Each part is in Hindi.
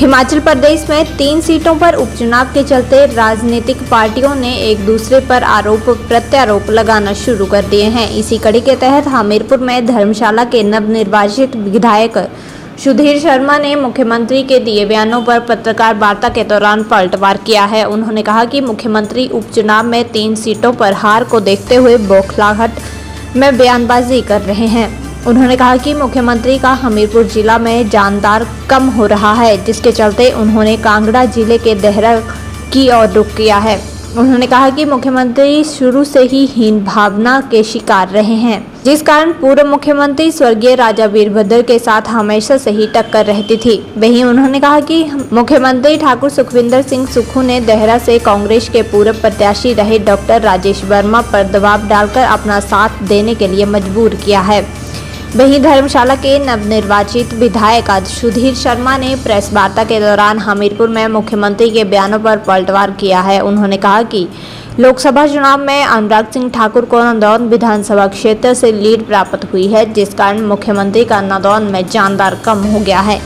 हिमाचल प्रदेश में 3 सीटों पर उपचुनाव के चलते राजनीतिक पार्टियों ने एक दूसरे पर आरोप प्रत्यारोप लगाना शुरू कर दिए हैं। इसी कड़ी के तहत हमीरपुर में धर्मशाला के नवनिर्वाचित विधायक सुधीर शर्मा ने मुख्यमंत्री के दिए बयानों पर पत्रकार वार्ता के दौरान पलटवार किया है। उन्होंने कहा कि मुख्यमंत्री उपचुनाव में 3 सीटों पर हार को देखते हुए बौखलाहट में बयानबाजी कर रहे हैं। उन्होंने कहा कि मुख्यमंत्री का हमीरपुर जिला में जानदार कम हो रहा है, जिसके चलते उन्होंने कांगड़ा जिले के देहरा की ओर रुख किया है। उन्होंने कहा कि मुख्यमंत्री शुरू से ही हीन भावना के शिकार रहे हैं, जिस कारण पूर्व मुख्यमंत्री स्वर्गीय राजा वीरभद्र के साथ हमेशा से ही टक्कर रहती थी। वहीं उन्होंने कहा कि मुख्यमंत्री ठाकुर सुखविंदर सिंह सुक्खू ने देहरा से कांग्रेस के पूर्व प्रत्याशी रहे डॉक्टर राजेश वर्मा पर दबाव डालकर अपना साथ देने के लिए मजबूर किया है। वहीं धर्मशाला के नवनिर्वाचित विधायक आज सुधीर शर्मा ने प्रेस वार्ता के दौरान हमीरपुर में मुख्यमंत्री के बयानों पर पलटवार किया है। उन्होंने कहा कि लोकसभा चुनाव में अनुराग सिंह ठाकुर को नदौन विधानसभा क्षेत्र से लीड प्राप्त हुई है, जिस कारण मुख्यमंत्री का नदौन में जानदार कम हो गया है,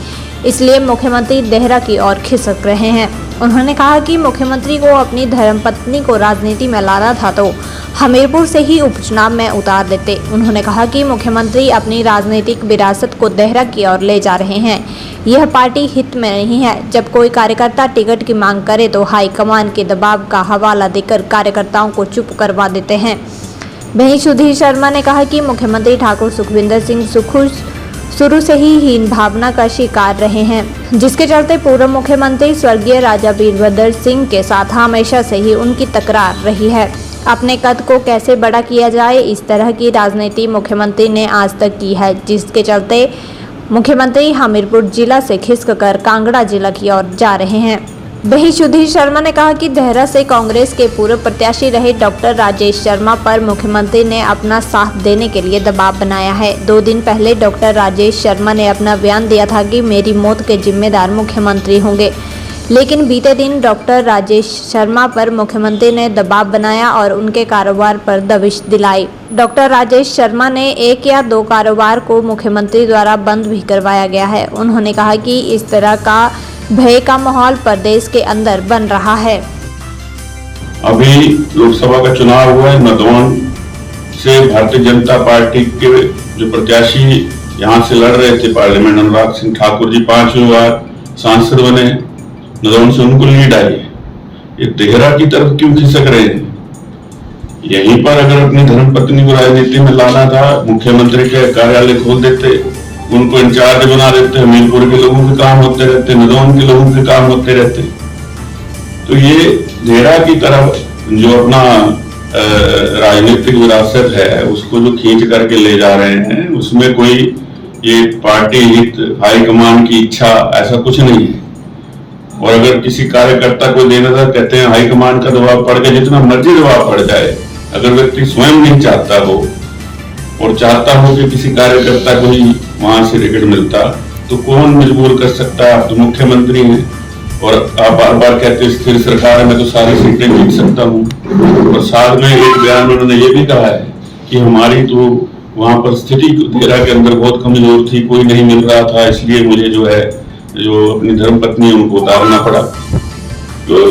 इसलिए मुख्यमंत्री देहरा की ओर खिसक रहे हैं। उन्होंने कहा कि मुख्यमंत्री को अपनी धर्मपत्नी को राजनीति में लाना था तो हमीरपुर से ही उपचुनाव में उतार देते। उन्होंने कहा कि मुख्यमंत्री अपनी राजनीतिक विरासत को देहरा की ओर ले जा रहे हैं। यह पार्टी हित में नहीं है। जब कोई कार्यकर्ता टिकट की मांग करे तो हाईकमान के दबाव का हवाला देकर कार्यकर्ताओं को चुप करवा देते हैं। वहीं सुधीर शर्मा ने कहा कि मुख्यमंत्री ठाकुर सुखविंदर सिंह सुक्खू शुरू से ही हीन भावना का शिकार रहे हैं, जिसके चलते पूर्व मुख्यमंत्री स्वर्गीय राजा वीरभद्र सिंह के साथ हमेशा से ही उनकी तकरार रही है। अपने कद को कैसे बड़ा किया जाए, इस तरह की राजनीति मुख्यमंत्री ने आज तक की है, जिसके चलते मुख्यमंत्री हमीरपुर जिला से खिसककर कांगड़ा जिला की ओर जा रहे हैं। वहीं सुधीर शर्मा ने कहा कि देहरा से कांग्रेस के पूर्व प्रत्याशी रहे डॉक्टर राजेश शर्मा पर मुख्यमंत्री ने अपना साथ देने के लिए दबाव बनाया है। 2 दिन पहले डॉक्टर राजेश शर्मा ने अपना बयान दिया था कि मेरी मौत के जिम्मेदार मुख्यमंत्री होंगे, लेकिन बीते दिन डॉक्टर राजेश शर्मा पर मुख्यमंत्री ने दबाव बनाया और उनके कारोबार पर दबिश दिलाई। डॉक्टर राजेश शर्मा ने 1 या 2 कारोबार को मुख्यमंत्री द्वारा बंद भी करवाया गया है। उन्होंने कहा कि इस तरह का भय का माहौल प्रदेश के अंदर बन रहा है। अभी लोकसभा का चुनाव हुआ है। नदौन से भारतीय जनता पार्टी के जो प्रत्याशी यहाँ से लड़ रहे थे पार्लियामेंट, अनुराग सिंह ठाकुर जी 5वीं बार सांसद बने, नदौन से उनको लीड आई है। ये देहरा की तरफ क्यों खिसक रहे हैं? यहीं पर अगर अपनी धर्मपत्नी को राजनीति में लाना था, मुख्यमंत्री के कार्यालय खोल देते, उनको इंचार्ज बना देते, हमीरपुर के लोगों के काम होते रहते, नदौन के लोगों के काम होते रहते। तो ये देहरा की तरफ जो अपना राजनीतिक विरासत है उसको जो खींच करके ले जा रहे हैं, उसमें कोई ये पार्टी हित हाईकमान की इच्छा ऐसा कुछ नहीं है। और अगर किसी कार्यकर्ता को देना था, कहते हैं हाईकमान का दबाव पड़ गया, जितना मर्जी दबाव पड़ जाए, अगर व्यक्ति स्वयं नहीं चाहता हो और चाहता हो कि किसी कार्यकर्ता को ही वहां से टिकट मिलता, तो कौन मजबूर कर सकता है? आप तो मुख्यमंत्री हैं और आप बार बार कहते स्थिर सरकार है, मैं तो सारी सीटें जीत सकता हूँ। और साथ में एक बयान उन्होंने ये भी कहा है कि हमारी तो वहां पर स्थिति देहरा के अंदर बहुत कमजोर थी, कोई नहीं मिल रहा था, इसलिए मुझे जो अपनी धर्मपत्नी उनको उतारना पड़ा। तो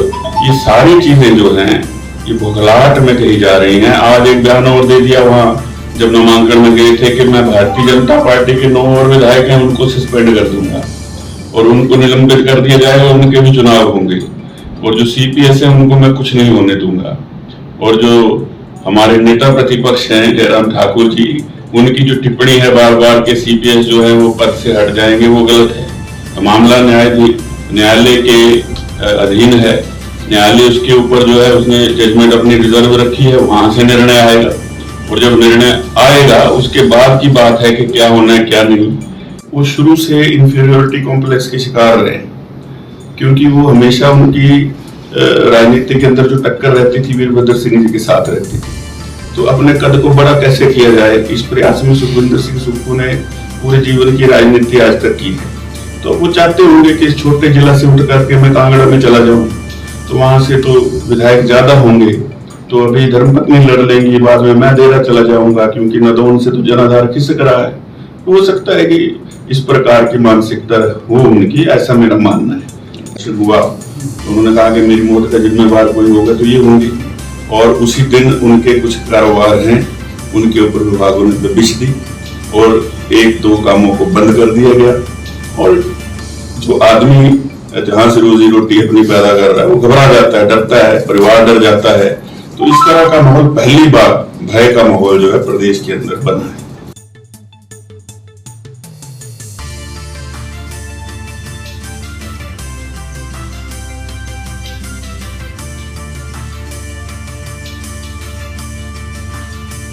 ये सारी चीजें जो हैं ये बौखलाहट में कही जा रही हैं। आज एक बयान और दे दिया वहां जब नामांकन में गए थे कि मैं भारतीय जनता पार्टी के 9 और विधायक हैं उनको सस्पेंड कर दूंगा और उनको निलंबित कर दिया जाएगा, उनके भी चुनाव होंगे, और जो सीपीएस है उनको मैं कुछ नहीं होने दूंगा। और जो हमारे नेता प्रतिपक्ष हैं जयराम ठाकुर जी, उनकी जो टिप्पणी है बार बार के सीपीएस जो है वो पद से हट जाएंगे, वो गलत है। मामला न्यायालय के अधीन है, न्यायालय उसके ऊपर जो है उसने जजमेंट अपनी रिजर्व रखी है, वहां से निर्णय आएगा। और जब निर्णय आएगा उसके बाद की बात है कि क्या होना है क्या नहीं। वो शुरू से इंफीरियोरिटी कॉम्प्लेक्स के शिकार रहे, क्योंकि वो हमेशा उनकी राजनीति के अंदर जो टक्कर रहती थी वीरभद्र सिंह जी के साथ रहती थी। तो अपने कद को बड़ा कैसे किया जाए, इस प्रयास में सुखविंदर सिंह सुक्खू ने पूरे जीवन की राजनीति आज तक की है। तो वो चाहते होंगे कि इस छोटे जिला से उठ करके मैं कांगड़ा में चला जाऊं, तो वहां से तो विधायक ज्यादा होंगे, तो अभी धर्मपत्नी लड़ लेंगी, बाद में मैं देहरा चला जाऊंगा, क्योंकि नदौन से तो जनाधार खिसक रहा है। हो सकता है कि इस प्रकार की मानसिकता हो उनकी, ऐसा मेरा मानना है। हुआ उन्होंने कहा कि मेरी मौत का जिम्मेवार कोई होगा तो ये होंगे, और उसी दिन उनके कुछ कारोबार हैं उनके ऊपर विभागों ने दबिश दी और 1-2 कामों को बंद कर दिया गया। और जो आदमी जहां से रोजी रोटी अपनी पैदा कर रहा है वो घबरा जाता है, डरता है, परिवार डर जाता है। तो इस तरह का माहौल पहली बार भय का माहौल जो है प्रदेश के अंदर बना है।